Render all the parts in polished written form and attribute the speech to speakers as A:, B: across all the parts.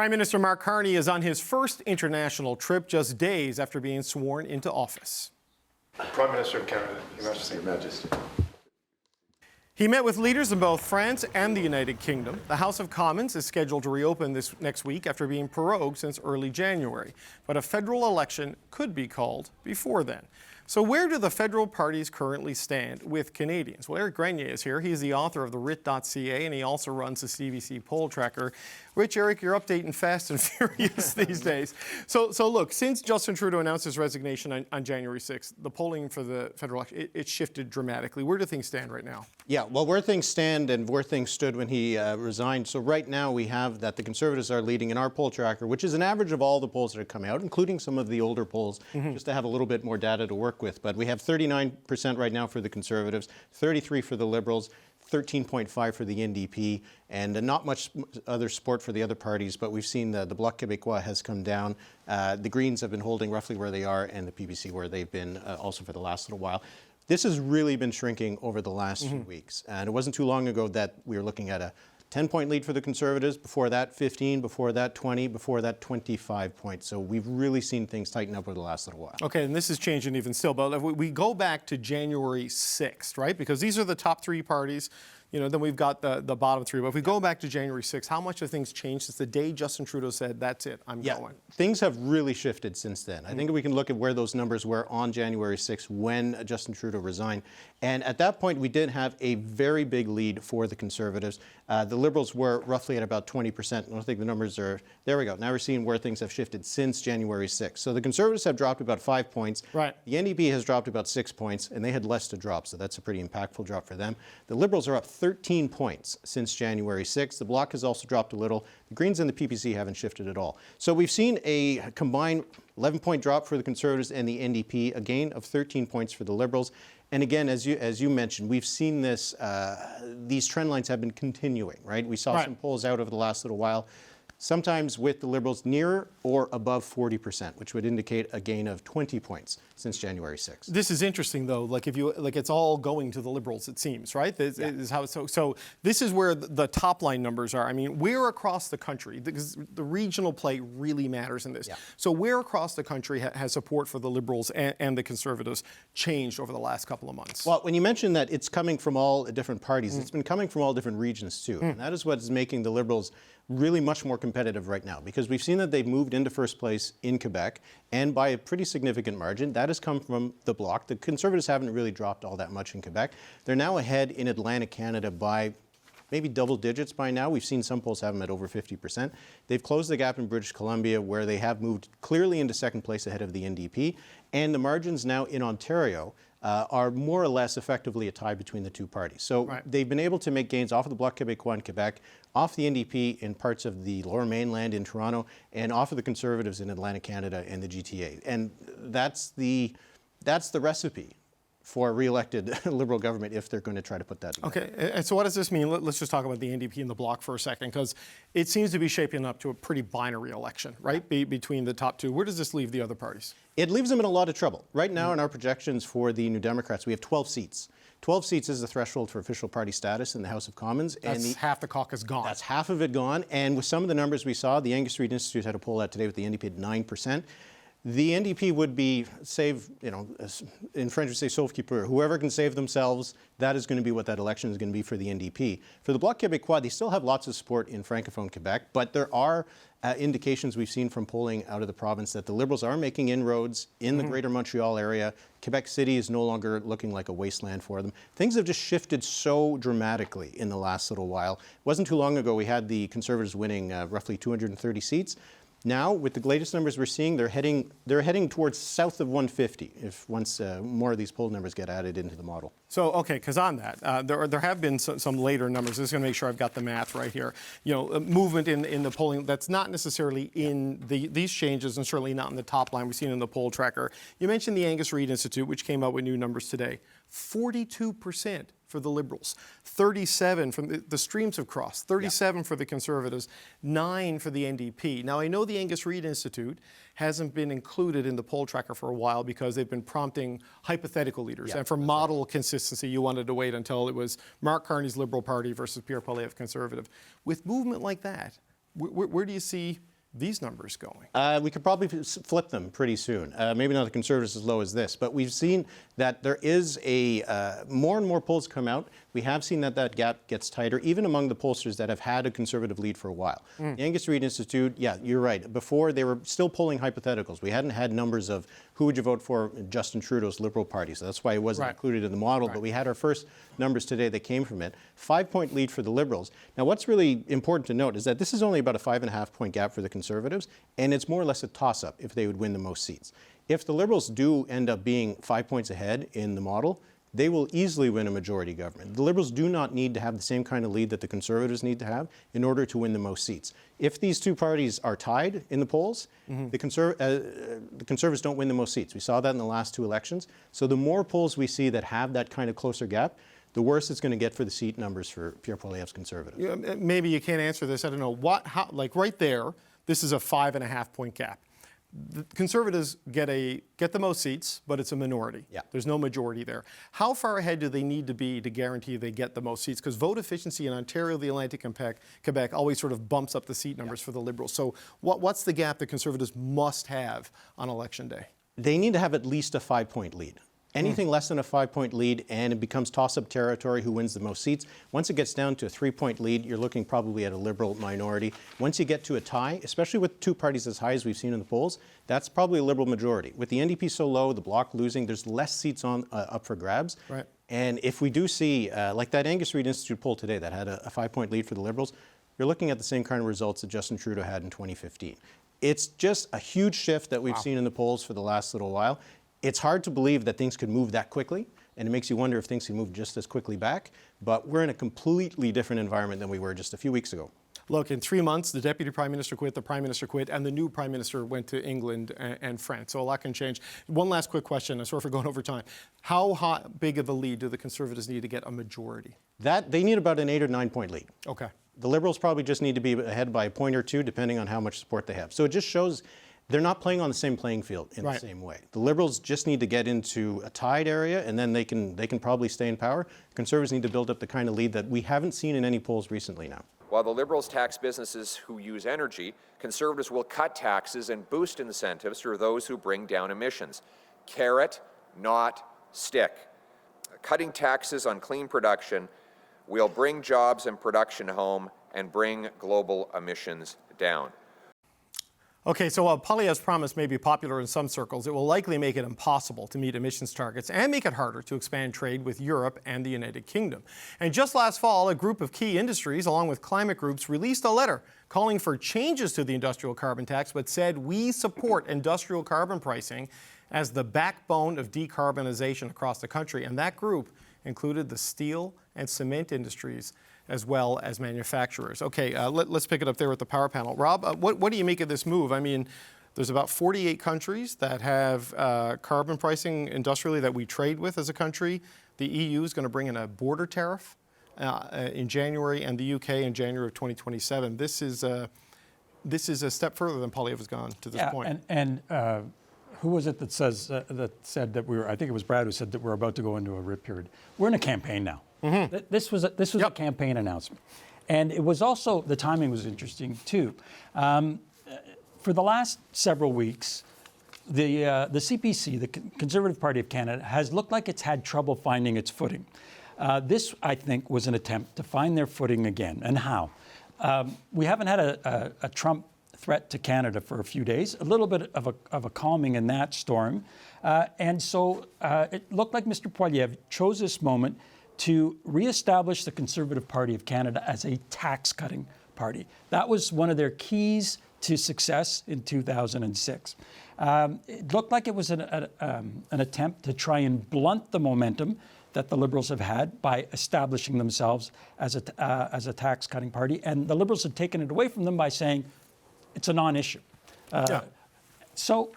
A: Prime Minister Mark Carney is on his first international trip just days after being sworn into office.
B: Prime Minister of Canada, Your Majesty.
C: Your Majesty.
A: He met with leaders in both France and the United Kingdom. The House of Commons is scheduled to reopen this next week after being prorogued since early January. But a federal election could be called before then. So where do the federal parties currently stand with Canadians? Well, Éric Grenier is here. He's the author of the Writ.ca, and he also runs the CBC Poll Tracker. Which, Éric, you're updating fast and furious these days. So look, since Justin Trudeau announced his resignation on January 6th, the polling for the federal election, it shifted dramatically. Where do things stand right now?
C: Yeah, well, where things stand and where things stood when he resigned. So right now we have that the Conservatives are leading in our poll tracker, which is an average of all the polls that have come out, including some of the older polls, just to have a little bit more data to work with. But we have 39% right now for the Conservatives, 33% for the Liberals, 13.5% for the NDP, and not much other support for the other parties, but we've seen the Bloc Québécois has come down. The Greens have been holding roughly where they are, and the PPC where they've been also for the last little while. This has really been shrinking over the last few weeks, and it wasn't too long ago that we were looking at a 10-point lead for the Conservatives, before that 15, before that 20, before that 25 points. So we've really seen things tighten up over the last little while. Okay,
A: and this is changing even still, but if we go back to January 6th, right? Because these are the top three parties. You know, then we've got the bottom three. But if we go back to January 6th, how much have things changed since the day Justin Trudeau said, that's it, I'm going?
C: Things have really shifted since then. I think we can look at where those numbers were on January 6th when Justin Trudeau resigned. And at that point, we did have a very big lead for the Conservatives. The Liberals were roughly at about 20%. I don't think the numbers are, there we go. Now we're seeing where things have shifted since January 6th. So the Conservatives have dropped about 5 points.
A: Right.
C: The NDP has dropped about 6 points, and they had less to drop, so that's a pretty impactful drop for them. The Liberals are up 13 points since January 6th. The Bloc has also dropped a little. The Greens and the PPC haven't shifted at all. So we've seen a combined 11-point drop for the Conservatives and the NDP, a gain of 13 points for the Liberals. And again, as you mentioned, we've seen this, these trend lines have been continuing, right? We saw some polls out over the last little while, sometimes with the Liberals near or above 40%, which would indicate a gain of 20 points since January 6th.
A: This is interesting, though. Like, if you it's all going to the Liberals, it seems, right? This is how. So this is where the top line numbers are. I mean, where across the country, because the regional play really matters in this. Yeah. So where across the country has support for the Liberals and the Conservatives changed over the last couple of months?
C: Well, when you mention that it's coming from all different parties, it's been coming from all different regions too, and that is what is making the Liberals really much more competitive right now, because we've seen that they've moved into first place in Quebec, and by a pretty significant margin. That has come from the Bloc. The Conservatives haven't really dropped all that much in Quebec. They're now ahead in Atlantic Canada by maybe double digits by now. We've seen some polls have them at over 50%. They've closed the gap in British Columbia, where they have moved clearly into second place ahead of the NDP, and the margins now in Ontario are more or less effectively a tie between the two parties. So they've been able to make gains off of the Bloc Québécois in Quebec, off the NDP in parts of the Lower Mainland in Toronto, and off of the Conservatives in Atlantic Canada and the GTA. And that's the recipe for a re-elected Liberal government if they're going to try to put that together.
A: Okay, and so what does this mean? Let's just talk about the NDP and the Bloc for a second, because it seems to be shaping up to a pretty binary election, right, between the top two. Where does this leave the other parties?
C: It leaves them in a lot of trouble. Right now, in our projections for the New Democrats, we have 12 seats. 12 seats is the threshold for official party status in the House of Commons.
A: That's half the caucus gone.
C: That's half of it gone. And with some of the numbers we saw, the Angus Reid Institute had a poll out today with the NDP at 9%. The NDP would be in French we say sauve qui peut. Whoever can save themselves, that is going to be what that election is going to be for the NDP. For the Bloc Québécois, they still have lots of support in Francophone Quebec, but there are indications we've seen from polling out of the province that the Liberals are making inroads in the greater Montreal area. Quebec City is no longer looking like a wasteland for them. Things have just shifted so dramatically in the last little while. It wasn't too long ago we had the Conservatives winning roughly 230 seats. Now, with the latest numbers we're seeing, they're heading towards south of 150 if once more of these poll numbers get added into the model.
A: So, okay, because on that, there have been some later numbers. I'm just going to make sure I've got the math right here. You know, movement in the polling that's not necessarily in these changes, and certainly not in the top line we've seen in the poll tracker. You mentioned the Angus Reid Institute, which came out with new numbers today. 42% for the Liberals, 37 from the streams have crossed, 37 for the Conservatives, 9 for the NDP. Now, I know the Angus Reid Institute hasn't been included in the poll tracker for a while because they've been prompting hypothetical leaders. And for model consistency, you wanted to wait until it was Mark Carney's Liberal Party versus Pierre Poilievre Conservative. With movement like that, where do you see these numbers going?
C: We could probably flip them pretty soon. Maybe not the Conservatives as low as this, but we've seen that there is more and more polls come out. We have seen that gap gets tighter, even among the pollsters that have had a Conservative lead for a while. The Angus Reid Institute, yeah, you're right. Before, they were still polling hypotheticals. We hadn't had numbers of who would you vote for Justin Trudeau's Liberal Party, so that's why it wasn't included in the model, but we had our first numbers today that came from it. 5-point lead for the Liberals. Now, what's really important to note is that this is only about a 5.5-point gap for the Conservatives, and it's more or less a toss-up if they would win the most seats. If the Liberals do end up being 5 points ahead in the model, they will easily win a majority government. The Liberals do not need to have the same kind of lead that the Conservatives need to have in order to win the most seats. If these two parties are tied in the polls, the Conservatives don't win the most seats. We saw that in the last two elections. So the more polls we see that have that kind of closer gap, the worse it's going to get for the seat numbers for Pierre Poilievre's Conservatives.
A: Yeah, maybe you can't answer this. I don't know. Like right there, this is a 5.5-point gap. The Conservatives get the most seats, but it's a minority.
C: Yeah.
A: There's no majority there. How far ahead do they need to be to guarantee they get the most seats? Because vote efficiency in Ontario, the Atlantic, and Quebec always sort of bumps up the seat numbers for the Liberals. So what's the gap that Conservatives must have on Election Day?
C: They need to have at least a 5-point lead. Anything less than a 5-point lead and it becomes toss-up territory who wins the most seats. Once it gets down to a 3-point lead, you're looking probably at a Liberal minority. Once you get to a tie, especially with two parties as high as we've seen in the polls, that's probably a Liberal majority. With the NDP so low, the Bloc losing, there's less seats up for grabs.
A: Right.
C: And if we do see, like that Angus Reid Institute poll today that had a 5-point lead for the Liberals, you're looking at the same kind of results that Justin Trudeau had in 2015. It's just a huge shift that we've seen in the polls for the last little while. It's hard to believe that things could move that quickly, and it makes you wonder if things can move just as quickly back. But we're in a completely different environment than we were just a few weeks ago.
A: Look, in 3 months, the Deputy Prime Minister quit, the Prime Minister quit, and the new Prime Minister went to England and France. So a lot can change. One last quick question. I'm sorry for going over time. How big of a lead do the Conservatives need to get a majority?
C: They need about an 8 or 9-point lead.
A: Okay.
C: The Liberals probably just need to be ahead by a point or two, depending on how much support they have. So it just shows they're not playing on the same playing field in the same way. The Liberals just need to get into a tied area, and then they can probably stay in power. Conservatives need to build up the kind of lead that we haven't seen in any polls recently now.
D: While the Liberals tax businesses who use energy, Conservatives will cut taxes and boost incentives for those who bring down emissions. Carrot, not stick. Cutting taxes on clean production will bring jobs and production home and bring global emissions down.
A: Okay, so while Poilievre's promise may be popular in some circles, it will likely make it impossible to meet emissions targets and make it harder to expand trade with Europe and the United Kingdom. And just last fall, a group of key industries, along with climate groups, released a letter calling for changes to the industrial carbon tax, but said we support industrial carbon pricing as the backbone of decarbonization across the country. And that group included the steel and cement industries, as well as manufacturers. Okay, let's pick it up there with the power panel. Rob, what do you make of this move? I mean, there's about 48 countries that have carbon pricing industrially that we trade with as a country. The EU is going to bring in a border tariff in January, and the UK in January of 2027. This is a step further than Poilievre has gone to this point.
E: And who was it that said that we were? I think it was Brad who said that we're about to go into a Writ period. We're in a campaign now. Mm-hmm. This was a campaign announcement, and it was also the timing was interesting too. For the last several weeks, the CPC, the Conservative Party of Canada, has looked like it's had trouble finding its footing. This, I think, was an attempt to find their footing again. And how? We haven't had a Trump threat to Canada for a few days, a little bit of a calming in that storm. And so it looked like Mr. Poilievre chose this moment to reestablish the Conservative Party of Canada as a tax-cutting party. That was one of their keys to success in 2006. It looked like it was an attempt to try and blunt the momentum that the Liberals have had by establishing themselves as a tax-cutting party. And the Liberals had taken it away from them by saying it's a non-issue. So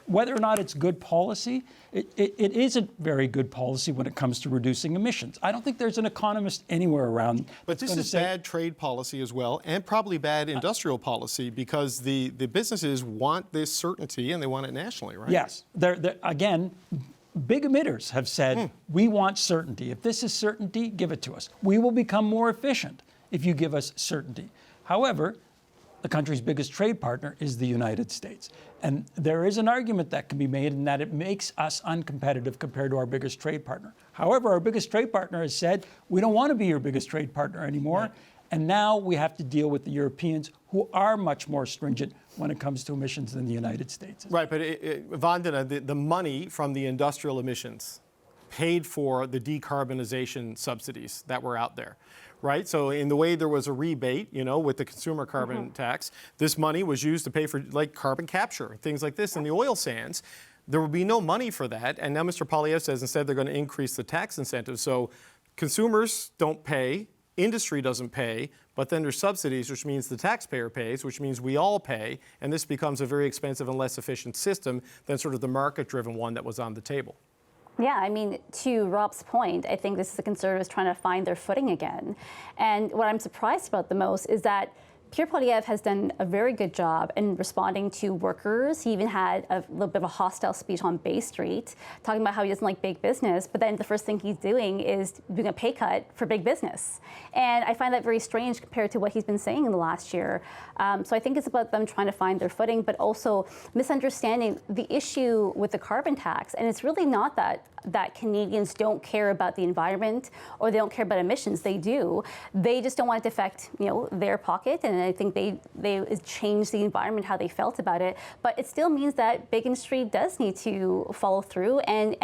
E: whether or not it's good policy, it isn't very good policy when it comes to reducing emissions. I don't think there's an economist anywhere around.
A: But this is bad trade policy as well, and probably bad industrial policy, because the businesses want this certainty and they want it nationally, right?
E: Yes. Again, big emitters have said, we want certainty. If this is certainty, give it to us. We will become more efficient if you give us certainty. However, the country's biggest trade partner is the United States. And there is an argument that can be made in that it makes us uncompetitive compared to our biggest trade partner. However, our biggest trade partner has said, we don't want to be your biggest trade partner anymore. Right. And now we have to deal with the Europeans, who are much more stringent when it comes to emissions than the United States.
A: Right, but Vandana, the money from the industrial emissions paid for the decarbonization subsidies that were out there, right? So in the way there was a rebate, with the consumer carbon tax, this money was used to pay for like carbon capture, things like this in the oil sands. There will be no money for that. And now Mr. Poilievre says instead they're going to increase the tax incentives. So consumers don't pay, industry doesn't pay, but then there's subsidies, which means the taxpayer pays, which means we all pay. And this becomes a very expensive and less efficient system than sort of the market-driven one that was on the table.
F: Yeah, I mean, to Rob's point, I think this is the Conservatives trying to find their footing again. And what I'm surprised about the most is that Pierre Poilievre has done a very good job in responding to workers. He even had a little bit of a hostile speech on Bay Street, talking about how he doesn't like big business, but then the first thing he's doing is doing a pay cut for big business. And I find that very strange compared to what he's been saying in the last year. So I think it's about them trying to find their footing, but also misunderstanding the issue with the carbon tax. And it's really not that Canadians don't care about the environment or they don't care about emissions. They do. They just don't want it to affect, their pocket. And I think they changed the environment, how they felt about it. But it still means that big industry does need to follow through and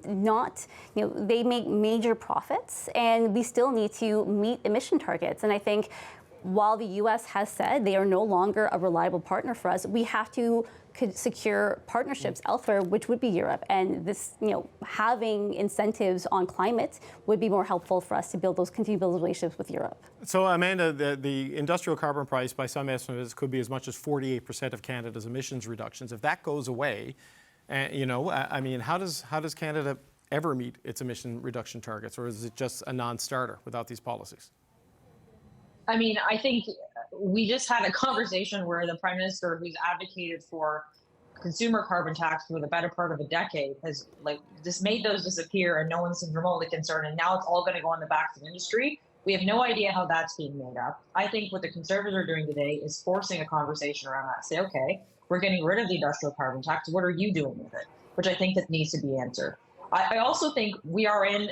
F: not, they make major profits, and we still need to meet emission targets. And I think while the U.S. has said they are no longer a reliable partner for us, we have to secure partnerships elsewhere, which would be Europe. And this, having incentives on climate would be more helpful for us to continue to build relationships with Europe. So,
A: Amanda, the industrial carbon price, by some estimates, could be as much as 48% of Canada's emissions reductions. If that goes away, I mean, how does Canada ever meet its emission reduction targets, or is it just a non-starter without these policies?
G: I mean, I think we just had a conversation where the Prime Minister, who's advocated for consumer carbon tax for the better part of a decade, has just made those disappear, and no one seems remotely concerned. And now it's all going to go on the backs of industry. We have no idea how that's being made up. I think what the Conservatives are doing today is forcing a conversation around that. Say, okay, we're getting rid of the industrial carbon tax. What are you doing with it? Which I think that needs to be answered. I also think we are in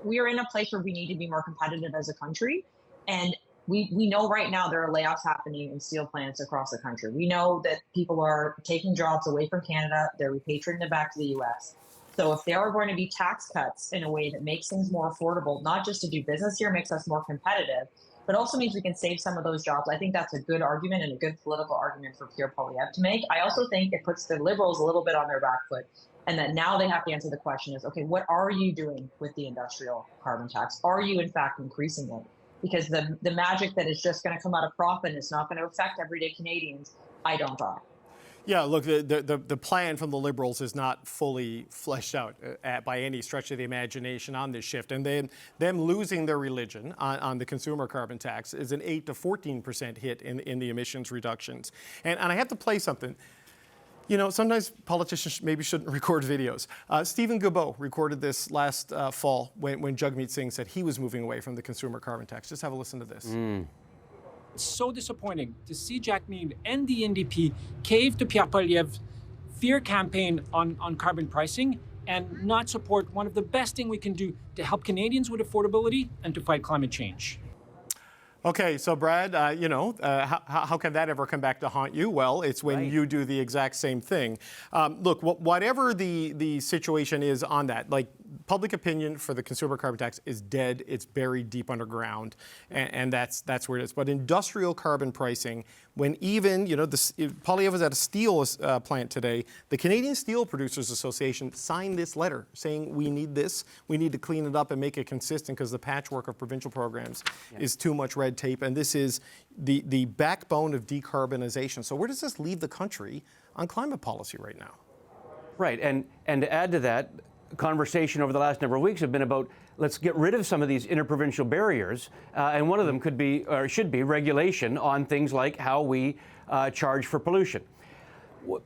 G: a place where we need to be more competitive as a country. And we know right now there are layoffs happening in steel plants across the country. We know that people are taking jobs away from Canada. They're repatriating them back to the U.S. So if there are going to be tax cuts in a way that makes things more affordable, not just to do business here, makes us more competitive, but also means we can save some of those jobs, I think that's a good argument and a good political argument for Pierre Poilievre to make. I also think it puts the Liberals a little bit on their back foot, and that now they have to answer the question is, okay, what are you doing with the industrial carbon tax? Are you, in fact, increasing it? Because the magic that is just going to come out of profit and it's not going to affect everyday Canadians, I don't buy.
A: Yeah, look, the plan from the Liberals is not fully fleshed out by any stretch of the imagination on this shift. And them losing their religion on the consumer carbon tax is an 8 to 14% hit in the emissions reductions. And I have to play something. Sometimes politicians maybe shouldn't record videos. Stephen Guilbeault recorded this last fall when Jagmeet Singh said he was moving away from the consumer carbon tax. Just have a listen to this.
H: It's so disappointing to see Jagmeet and the NDP cave to Pierre Poilievre's fear campaign on carbon pricing and not support one of the best things we can do to help Canadians with affordability and to fight climate change.
A: Okay, so Brad, how can that ever come back to haunt you? Well, it's when you do the exact same thing. Look, whatever the situation is on that, public opinion for the consumer carbon tax is dead. It's buried deep underground, and that's where it is. But industrial carbon pricing, when even, Poilievre was at a steel plant today, the Canadian Steel Producers Association signed this letter saying we need this, we need to clean it up and make it consistent because the patchwork of provincial programs is too much red tape, and this is the backbone of decarbonization. So where does this leave the country on climate policy right now?
I: Right, and to add to that, conversation over the last number of weeks have been about let's get rid of some of these interprovincial barriers, and one of them could be, or should be, regulation on things like how we charge for pollution.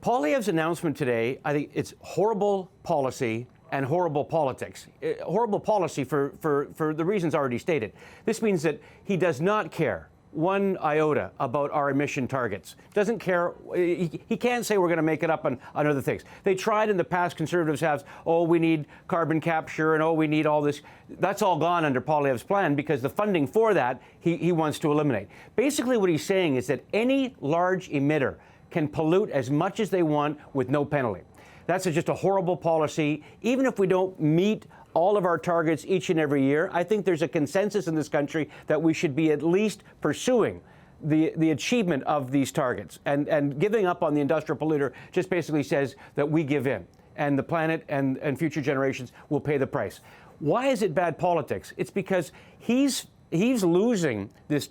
I: Poilievre's announcement today, I think it's horrible policy and horrible politics. Horrible policy for the reasons already stated. This means that he does not care one iota about our emission targets. Doesn't care. He can't say we're going to make it up on other things. They tried in the past, Conservatives have, oh, we need carbon capture and oh, we need all this. That's all gone under Poilievre's plan because the funding for that he wants to eliminate. Basically what he's saying is that any large emitter can pollute as much as they want with no penalty. That's just a horrible policy. Even if we don't meet all of our targets each and every year, I think there's a consensus in this country that we should be at least pursuing the achievement of these targets. And giving up on the industrial polluter just basically says that we give in, and the planet and future generations will pay the price. Why is it bad politics? It's because he's losing this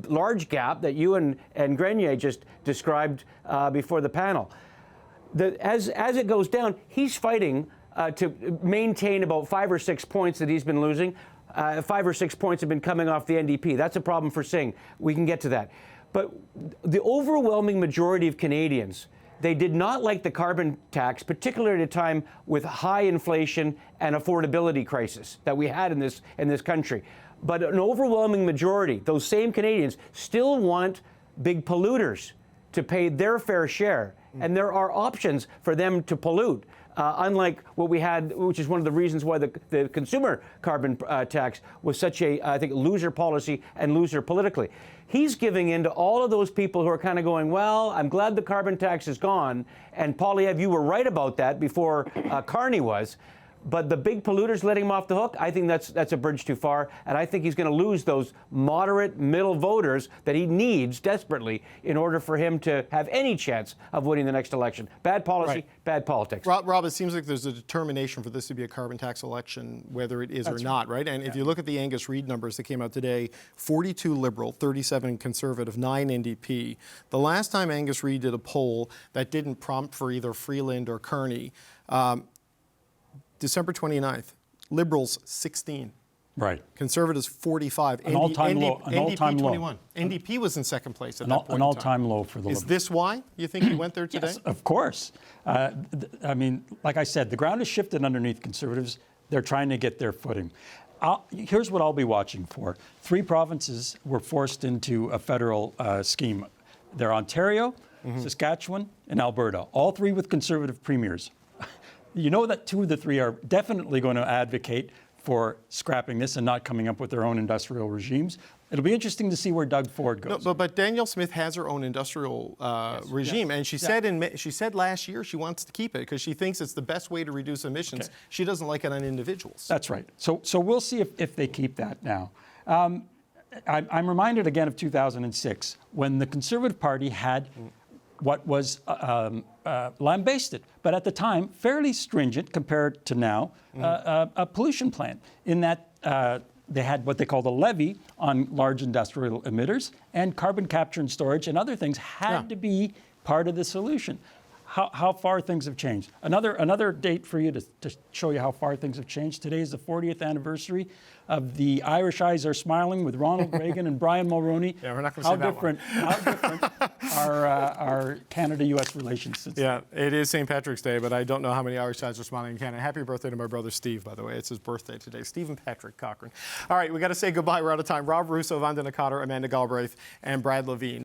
I: large gap that you and Grenier just described before the panel. As it goes down, he's fighting to maintain about 5 or 6 points that he's been losing. 5 or 6 points have been coming off the NDP. That's a problem for Singh. We can get to that. But the overwhelming majority of Canadians, they did not like the carbon tax, particularly at a time with high inflation and affordability crisis that we had in this country. But an overwhelming majority, those same Canadians, still want big polluters to pay their fair share. And there are options for them to pollute, unlike what we had, which is one of the reasons why the consumer carbon tax was such a, I think, loser policy and loser politically. He's giving in to all of those people who are kind of going, well, I'm glad the carbon tax is gone. And Poilievre, you were right about that before Carney was. But the big polluters letting him off the hook, I think that's a bridge too far. And I think he's going to lose those moderate middle voters that he needs desperately in order for him to have any chance of winning the next election. Bad policy, right. Bad politics.
A: Rob, it seems like there's a determination for this to be a carbon tax election, whether it is or not, right? And if you look at the Angus Reid numbers that came out today, 42 Liberal, 37 Conservative, 9 NDP. The last time Angus Reid did a poll that didn't prompt for either Freeland or Kearney, December 29th, Liberals 16.
E: Right.
A: Conservatives 45.
E: An all-time low. An all-time low.
A: 21. NDP was in second place at that point.
E: An all-time low for the Liberals.
A: Is this why you think he went there today?
E: Yes, of course. I mean, like I said, the ground has shifted underneath Conservatives. They're trying to get their footing. Here's what I'll be watching for. 3 provinces were forced into a federal scheme. They're Ontario, Saskatchewan, and Alberta, all 3 with Conservative premiers. You know that 2 of the 3 are definitely going to advocate for scrapping this and not coming up with their own industrial regimes. It'll be interesting to see where Doug Ford goes.
A: No, but Danielle Smith has her own industrial regime, and she said last year she wants to keep it because she thinks it's the best way to reduce emissions. Okay. She doesn't like it on individuals.
E: That's right. So we'll see if they keep that now. I'm reminded again of 2006 when the Conservative Party had what was lambasted, but at the time fairly stringent compared to now, a pollution plan in that they had what they called a levy on large industrial emitters, and carbon capture and storage and other things had to be part of the solution. How far things have changed. Another date for you to show you how far things have changed. Today is the 40th anniversary of the Irish Eyes Are Smiling with Ronald Reagan and Brian Mulroney.
A: Yeah, we're not going to say that one.
E: How different are Canada-U.S. relations since
A: then? It is St. Patrick's Day, but I don't know how many Irish Eyes are smiling in Canada. Happy birthday to my brother Steve, by the way. It's his birthday today. Stephen Patrick Cochran. All right, we got to say goodbye. We're out of time. Rob Russo, Vanda Nakata, Amanda Galbraith, and Brad Levine.